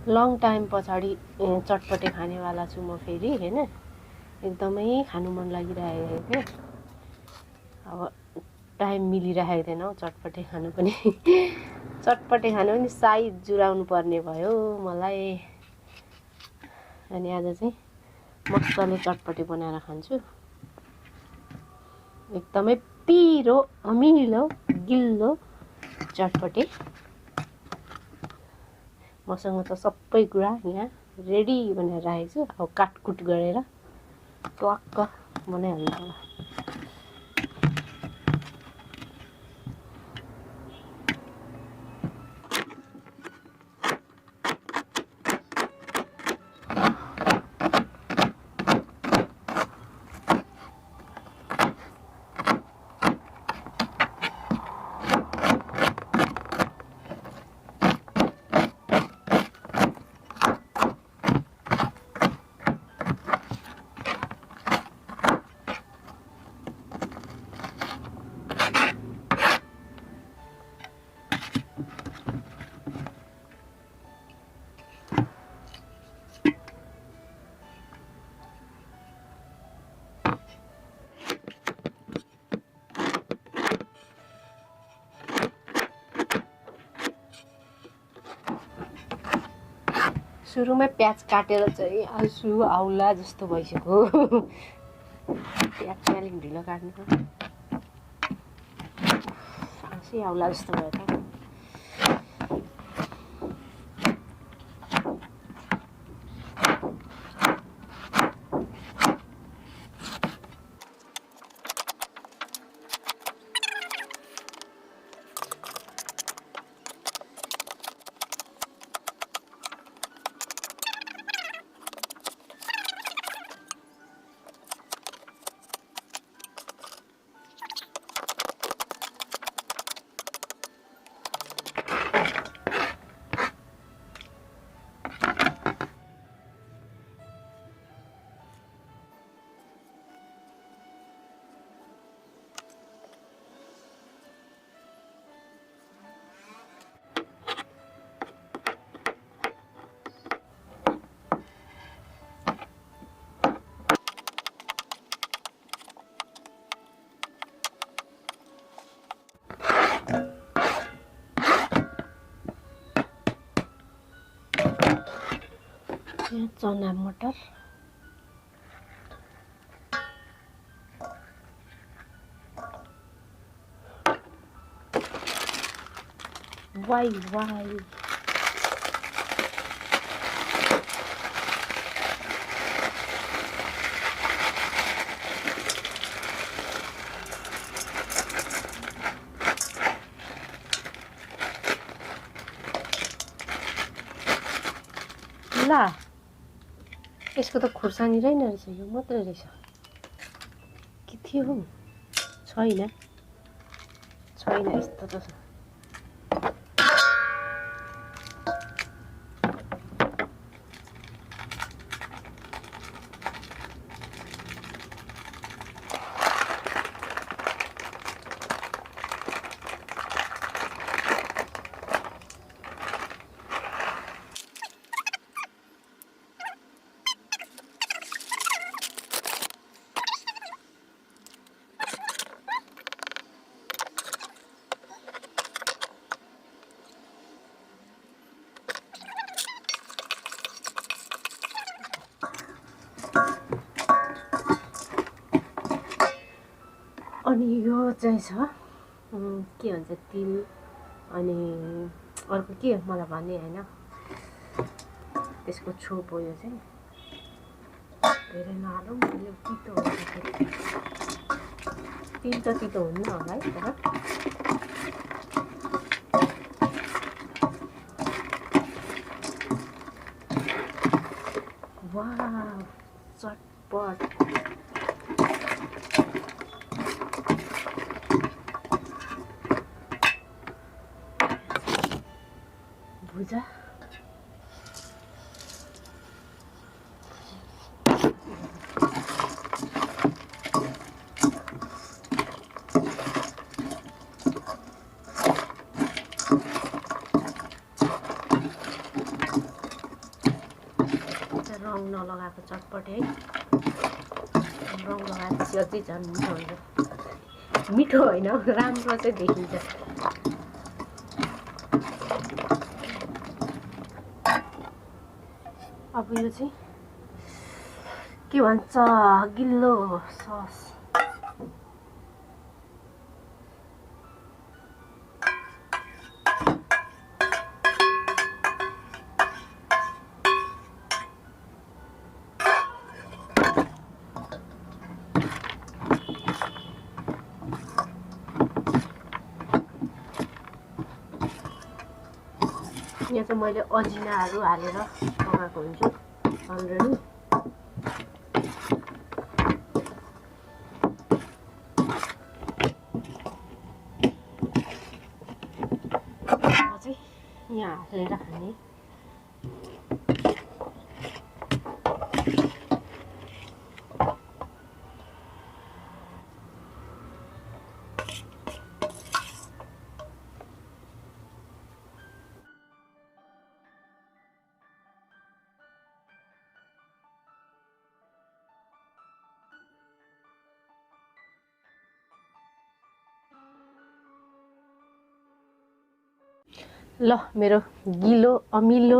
Long time पछाडि चटपटे खानेवाला छु म फेरि हैन। एकदमै खानु मन लागिरहेको थियो के। अब टाइम मिलिरहेको थिएन चटपटे खानु पनि चटपटे खानु पनि साइज जुराउनु पर्ने भयो मलाई। अनि आज चाहिँ मजाले चटपटे बनाएर खान्छु। एकदमै पिरो अमिलो गिल्लो चटपटे। मसँग त सबै कुरा यहाँ रेडी भनेर राखेको छु। अब काटकुट गरेर टक्क बनाइहाल्नु होला। सुरुमै प्याज काटेर चाहिँ आसु आउला जस्तो भइसक्यो। प्याज चाहिँ अलिक ढिलो काट्नु आसु आउला जस्तो भयो त। चना मटर वाई वाई ला यसको त खुर्सानी रहेन रहेछ, यो मात्रै रहेछ। के थियो छैन छैन यस्तो त। अनि यो चाहिँ छ के भन्छ तिल। अनि अर्को के मलाई भन्ने हैन, त्यसको छोप हो यो चाहिँ। धेरै नहालौँ, त्यसले तितो हुन्छ। तिल त तितो हुन्न होला है तर वाह चटपट। भुजा चटपटे है। रङ लगाएपछि अझै झन् मिठो हुन्छ। मिठो होइन, राम्रो चाहिँ देखिन्छ। अब यो चाहिँ के भन्छ, गिल्लो सस। यहाँ चाहिँ मैले अजिनाहरू हालेर पकाएको हुन्छु अलरेडी। यहाँ हालेर खाने। ल मेरो गिलो अमिलो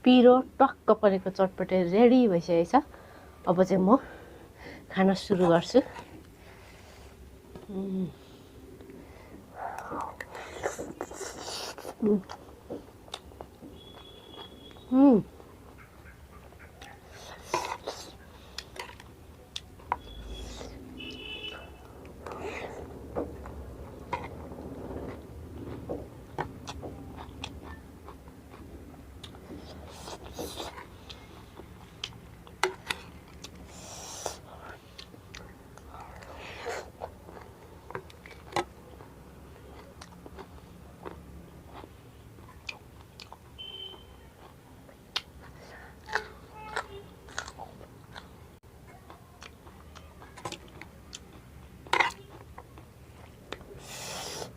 पिरो टक्क परेको चटपटे रेडी भइसकेको छ। अब चाहिँ म खान सुरु गर्छु।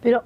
पिरो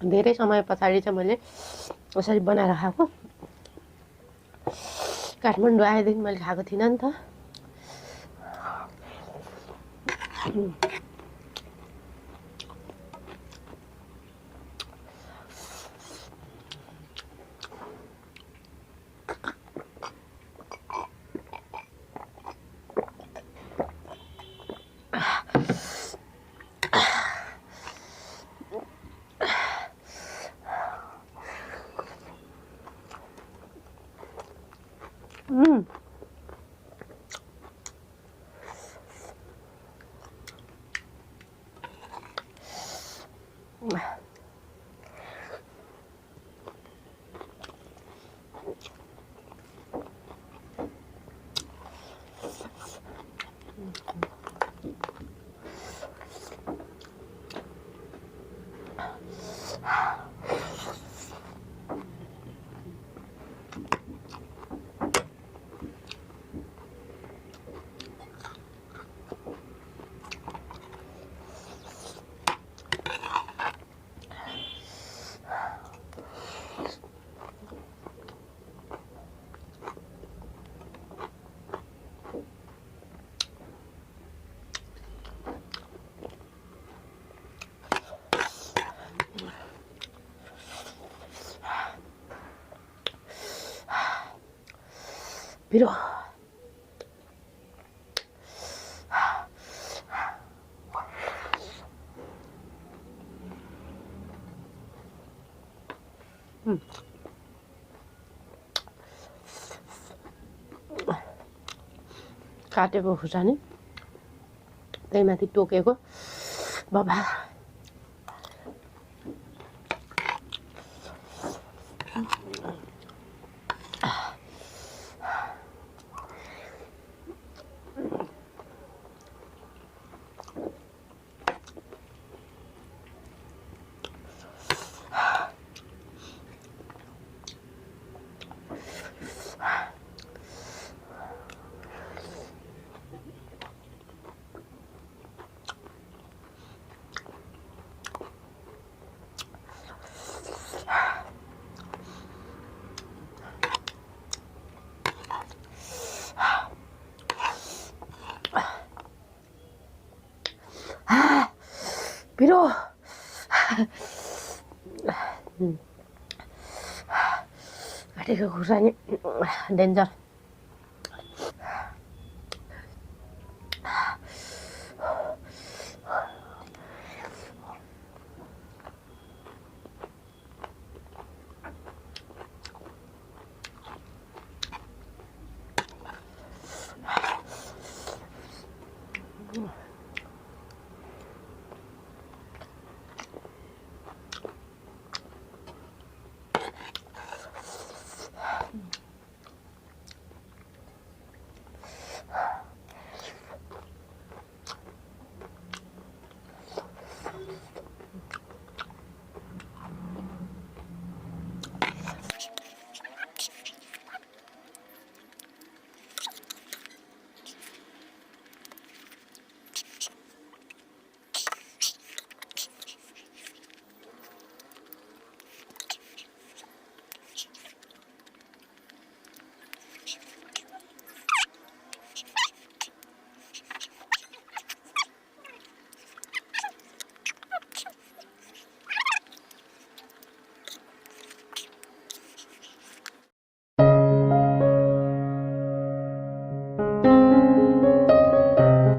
धेरै समय पछाडि चाहिँ मैले यसरी बनाएर खाएको। काठमाडौँ आएदेखि मैले खाएको थिइनँ नि त। पिरो काटेको खुर्सानी त्यही माथि टोकेको बाबा पिरो काटेको खुर्सानी डेन्जर